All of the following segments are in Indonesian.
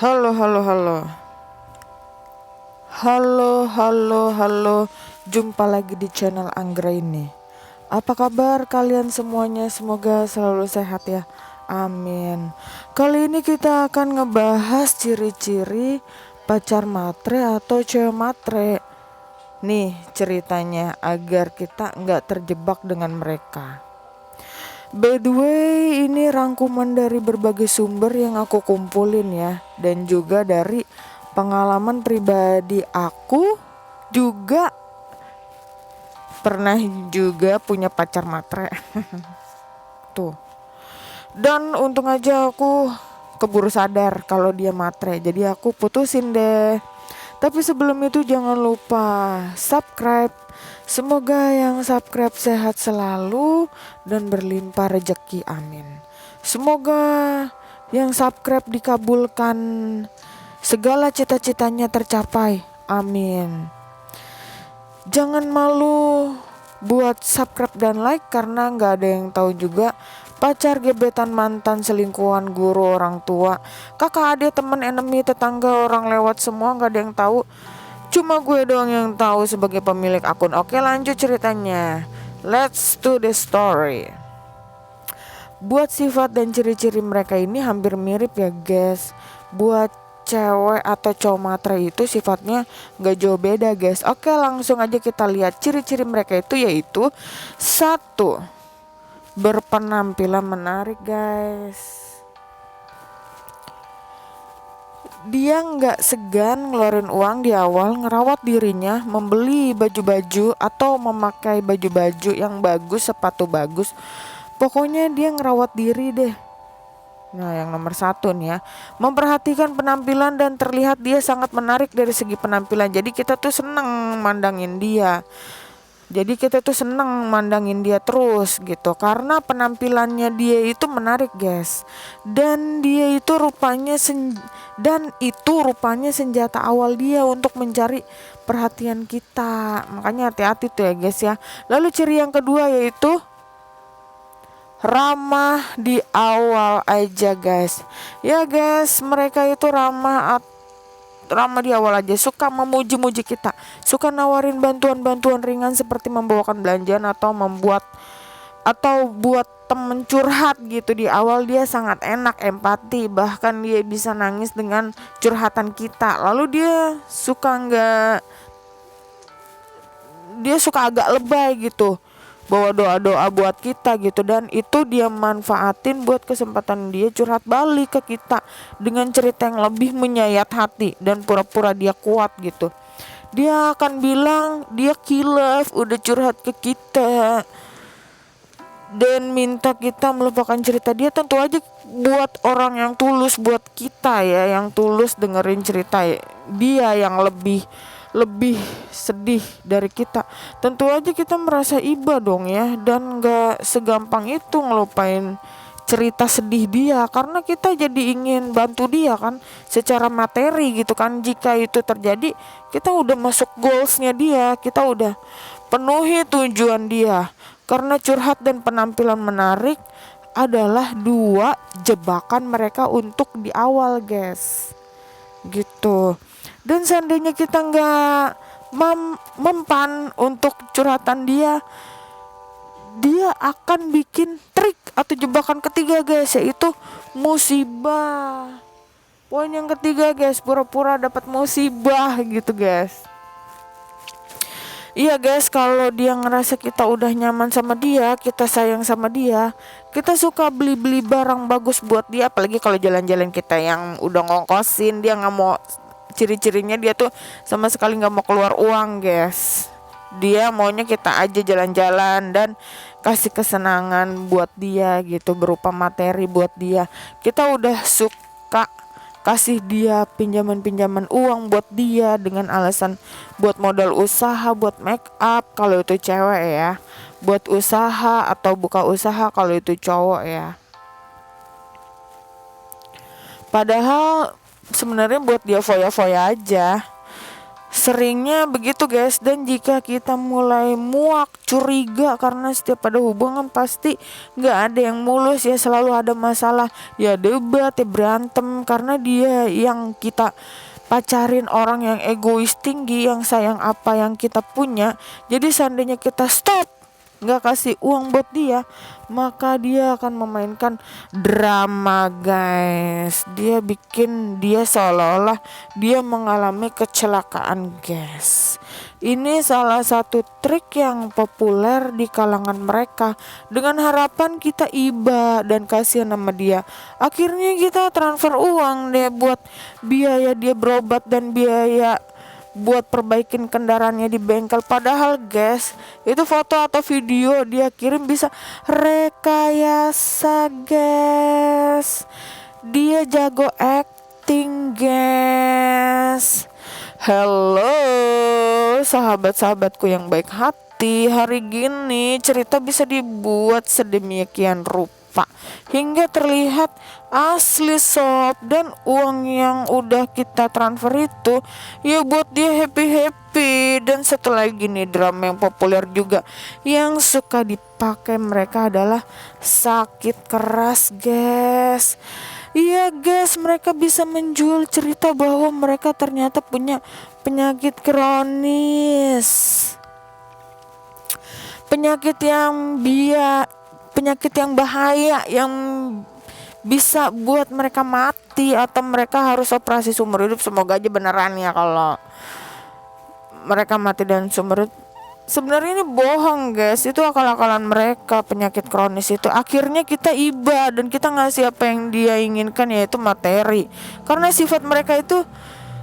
Halo, halo, halo. Halo, halo, halo. Jumpa lagi di channel Anggra ini. Apa kabar kalian semuanya? Semoga selalu sehat ya. Amin. Kali ini kita akan ngebahas ciri-ciri pacar matre atau cewek matre. Nih ceritanya agar kita nggak terjebak dengan mereka. By the way, ini rangkuman dari berbagai sumber yang aku kumpulin ya, dan juga dari pengalaman pribadi aku juga pernah juga punya pacar matre. Tuh. Dan untung aja aku keburu sadar kalau dia matre. Jadi aku putusin deh. Tapi sebelum itu jangan lupa subscribe. Semoga yang subscribe sehat selalu dan berlimpah rejeki, amin. Semoga yang subscribe dikabulkan, segala cita-citanya tercapai, amin. Jangan malu buat subscribe dan like karena nggak ada yang tahu juga pacar, gebetan, mantan, selingkuhan, guru, orang tua, kakak, adik, teman, enemy, tetangga, orang lewat, semua nggak ada yang tahu. Cuma gue doang yang tahu sebagai pemilik akun. Oke, lanjut ceritanya. Let's do the story. Buat sifat dan ciri-ciri mereka ini hampir mirip ya guys. Buat cewek atau cowok matre itu sifatnya gak jauh beda guys. Oke, langsung aja kita lihat ciri-ciri mereka itu, yaitu satu, berpenampilan menarik guys. Dia nggak segan ngeluarin uang di awal ngerawat dirinya, membeli baju-baju atau memakai baju-baju yang bagus, sepatu bagus. Pokoknya dia ngerawat diri deh. Nah, yang nomor satu nih ya, memperhatikan penampilan dan terlihat dia sangat menarik dari segi penampilan. Jadi kita tuh seneng mandangin dia. Jadi kita tuh seneng mandangin dia terus gitu, karena penampilannya dia itu menarik guys. Dan dia itu rupanya senjata awal dia untuk mencari perhatian kita. Makanya hati-hati tuh ya guys ya. Lalu ciri yang kedua yaitu ramah di awal aja guys. Ya guys, mereka itu ramah di awal aja, suka memuji-muji kita, suka nawarin bantuan-bantuan ringan seperti membawakan belanjaan atau buat temen curhat gitu. Di awal dia sangat enak, empati, bahkan dia bisa nangis dengan curhatan kita. Lalu dia suka agak lebay gitu, bawa doa-doa buat kita gitu, dan itu dia manfaatin buat kesempatan dia curhat balik ke kita dengan cerita yang lebih menyayat hati dan pura-pura dia kuat gitu. Dia akan bilang dia kilaf udah curhat ke kita dan minta kita melupakan cerita dia. Tentu aja buat orang yang tulus, buat kita ya yang tulus dengerin cerita dia yang lebih sedih dari kita, tentu aja kita merasa iba dong ya, dan gak segampang itu ngelupain cerita sedih dia karena kita jadi ingin bantu dia kan secara materi gitu kan. Jika itu terjadi, kita udah masuk goalsnya dia, kita udah penuhi tujuan dia, karena curhat dan penampilan menarik adalah dua jebakan mereka untuk di awal guys gitu. Dan seandainya kita nggak mempan untuk curhatan dia akan bikin trik atau jebakan ketiga guys, yaitu musibah. Poin yang ketiga guys, pura-pura dapat musibah gitu guys. Iya guys, kalau dia ngerasa kita udah nyaman sama dia, kita sayang sama dia, kita suka beli-beli barang bagus buat dia. Apalagi kalau jalan-jalan kita yang udah ngongkosin, dia nggak mau. Ciri-cirinya dia tuh sama sekali nggak mau keluar uang guys. Dia maunya kita aja jalan-jalan dan kasih kesenangan buat dia gitu, berupa materi buat dia. Kita udah suka kasih dia pinjaman uang buat dia dengan alasan buat modal usaha, buat make up kalau itu cewek ya, buat usaha atau buka usaha kalau itu cowok ya. Padahal sebenarnya buat dia foya-foya aja. Seringnya begitu guys. Dan jika kita mulai muak, curiga, karena setiap ada hubungan pasti gak ada yang mulus ya, selalu ada masalah, ya debat, ya berantem, karena dia yang kita pacarin orang yang egois tinggi, yang sayang apa yang kita punya. Jadi seandainya kita stop, gak kasih uang buat dia, maka dia akan memainkan drama guys. Dia bikin dia seolah-olah dia mengalami kecelakaan guys. Ini salah satu trik yang populer di kalangan mereka, dengan harapan kita iba dan kasihan sama dia. Akhirnya kita transfer uang deh buat biaya dia berobat dan biaya buat perbaikin kendaraannya di bengkel. Padahal guys, itu foto atau video dia kirim bisa rekayasa guys. Dia jago acting guys. Halo sahabat-sahabatku yang baik hati, hari gini cerita bisa dibuat sedemikian rupa hingga terlihat asli sob. Dan uang yang udah kita transfer itu ya buat dia happy. Dan satu lagi nih drama yang populer juga yang suka dipakai mereka adalah sakit keras guys. Iya guys, mereka bisa menjual cerita bahwa mereka ternyata punya penyakit kronis, penyakit yang bahaya, yang bisa buat mereka mati atau mereka harus operasi seumur hidup. Semoga aja beneran ya kalau mereka mati dan seumur hidup. Sebenarnya ini bohong guys, itu akal-akalan mereka. Penyakit kronis itu akhirnya kita iba dan kita ngasih apa yang dia inginkan, yaitu materi. Karena sifat mereka itu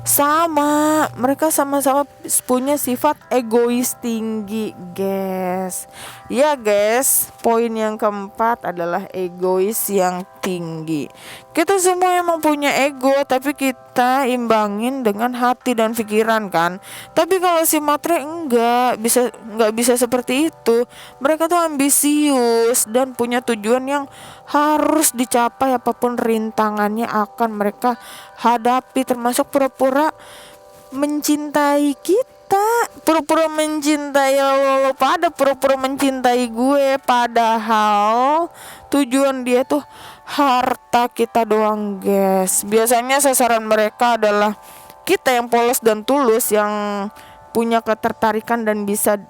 sama, mereka sama-sama punya sifat egois tinggi guys. Ya guys, poin yang keempat adalah egois yang tinggi. Kita semua emang punya ego, tapi kita imbangin dengan hati dan pikiran kan. Tapi kalau si matre enggak bisa seperti itu. Mereka tuh ambisius dan punya tujuan yang harus dicapai, apapun rintangannya akan mereka hadapi, termasuk pura-pura mencintai kita, pura-pura mencintai lo pada pura-pura mencintai gue, padahal tujuan dia tuh harta kita doang guys. Biasanya sasaran mereka adalah kita yang polos dan tulus, yang punya ketertarikan dan bisa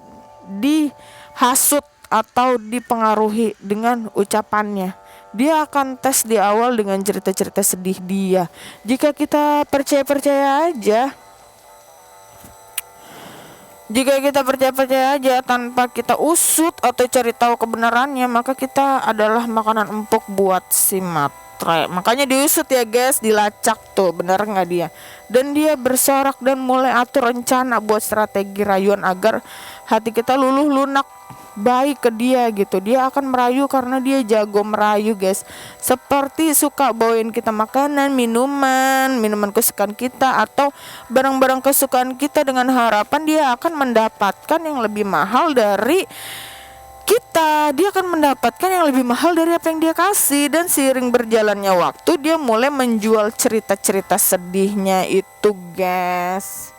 dihasut atau dipengaruhi dengan ucapannya. Dia akan tes di awal dengan cerita-cerita sedih dia. Jika kita percaya aja tanpa kita usut atau cari tahu kebenarannya, maka kita adalah makanan empuk buat si matre. Makanya diusut ya guys, dilacak tuh benar nggak dia. Dan dia bersorak dan mulai atur rencana buat strategi rayuan agar hati kita luluh lunak baik ke dia gitu. Dia akan merayu karena dia jago merayu guys. Seperti suka bawain kita makanan, minuman kesukaan kita atau barang-barang kesukaan kita dengan harapan dia akan mendapatkan yang lebih mahal dari kita. Dia akan mendapatkan yang lebih mahal dari apa yang dia kasih. Dan seiring berjalannya waktu, dia mulai menjual cerita-cerita sedihnya itu guys.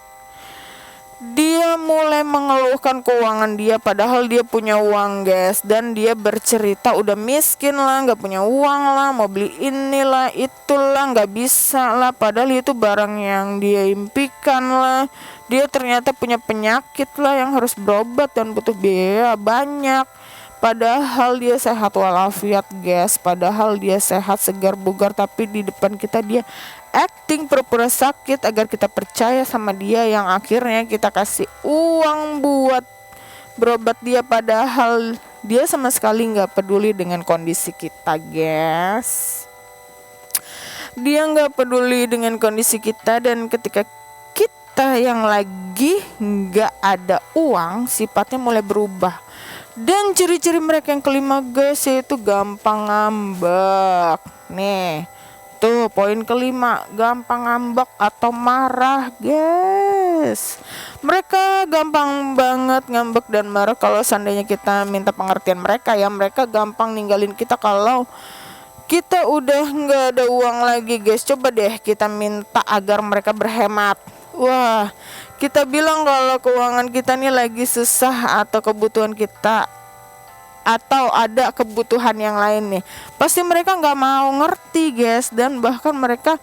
Dia mulai mengeluhkan keuangan dia, padahal dia punya uang guys. Dan dia bercerita udah miskin lah, gak punya uang lah, mau beli inilah itulah, gak bisa lah, padahal itu barang yang dia impikan lah. Dia ternyata punya penyakit lah yang harus berobat dan butuh biaya banyak, padahal dia sehat walafiat guys. Padahal dia sehat, segar, bugar, tapi di depan kita dia acting pura-pura sakit agar kita percaya sama dia, yang akhirnya kita kasih uang buat berobat dia, padahal dia sama sekali nggak peduli dengan kondisi kita guys. Dia nggak peduli dengan kondisi kita, dan ketika kita yang lagi nggak ada uang, sifatnya mulai berubah. Dan ciri-ciri mereka yang kelima guys, yaitu gampang ngambek. Nih tuh poin kelima, gampang ngambek atau marah guys. Mereka gampang banget ngambek dan marah kalau seandainya kita minta pengertian mereka ya. Mereka gampang ninggalin kita kalau kita udah nggak ada uang lagi guys. Coba deh kita minta agar mereka berhemat. Wah, kita bilang kalau keuangan kita nih lagi susah atau kebutuhan kita atau ada kebutuhan yang lain nih, pasti mereka nggak mau ngerti guys, dan bahkan mereka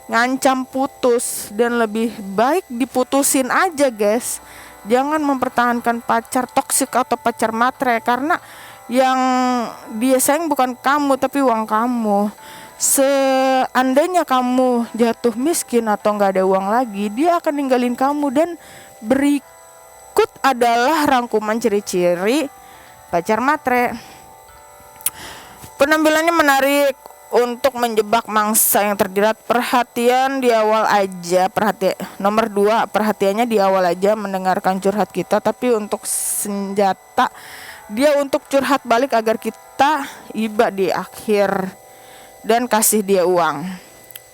ngancam putus. Dan lebih baik diputusin aja guys, jangan mempertahankan pacar toksik atau pacar matre, karena yang dia sayang bukan kamu tapi uang kamu. Seandainya kamu jatuh miskin atau nggak ada uang lagi, dia akan ninggalin kamu. Dan berikut adalah rangkuman ciri-ciri pacar matre. Penampilannya menarik untuk menjebak mangsa yang terjerat perhatian di awal aja. Nomor 2, perhatiannya di awal aja, mendengarkan curhat kita, tapi untuk senjata dia untuk curhat balik agar kita iba di akhir dan kasih dia uang.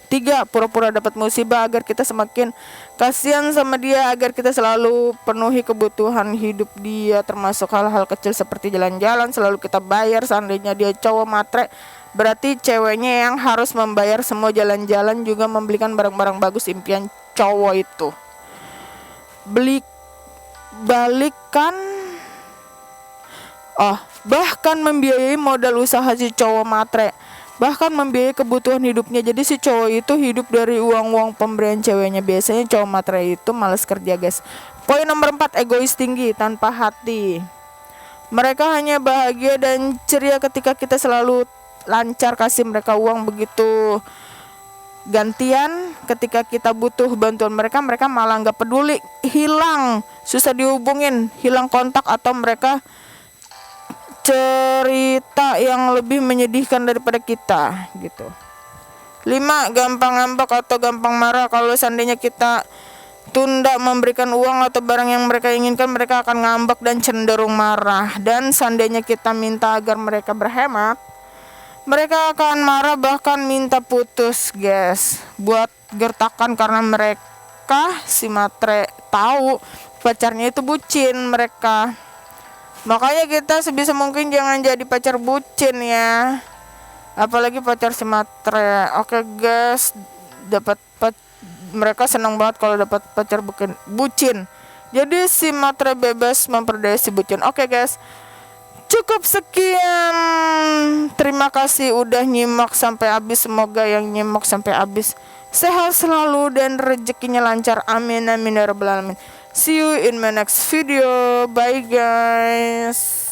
3, pura-pura dapat musibah agar kita semakin kasihan sama dia, agar kita selalu penuhi kebutuhan hidup dia, termasuk hal-hal kecil seperti jalan-jalan selalu kita bayar. Seandainya dia cowok matre, berarti ceweknya yang harus membayar semua jalan-jalan, juga membelikan barang-barang bagus impian cowok itu. Bahkan membiayai modal usaha si cowok matre, bahkan membiayai kebutuhan hidupnya. Jadi si cowok itu hidup dari uang-uang pemberian ceweknya. Biasanya cowok matre itu malas kerja guys. Poin nomor 4, egois tinggi tanpa hati. Mereka hanya bahagia dan ceria ketika kita selalu lancar kasih mereka uang. Begitu gantian ketika kita butuh bantuan mereka malah nggak peduli, hilang, susah dihubungin, hilang kontak, atau mereka cerita yang lebih menyedihkan daripada kita gitu. 5, gampang ngambek atau gampang marah. Kalau seandainya kita tunda memberikan uang atau barang yang mereka inginkan, mereka akan ngambek dan cenderung marah. Dan seandainya kita minta agar mereka berhemat, mereka akan marah, bahkan minta putus guys. Buat gertakan karena mereka si matre tahu pacarnya itu bucin mereka. Makanya kita sebisa mungkin jangan jadi pacar bucin ya, apalagi pacar si matre. Oke guys, mereka senang banget kalau dapat pacar bucin. Jadi si matre bebas memperdaya si bucin. Oke guys, cukup sekian. Terima kasih udah nyimak sampai habis. Semoga yang nyimak sampai habis sehat selalu dan rezekinya lancar. Amin amin ya rabbal alamin. See you in my next video. Bye guys.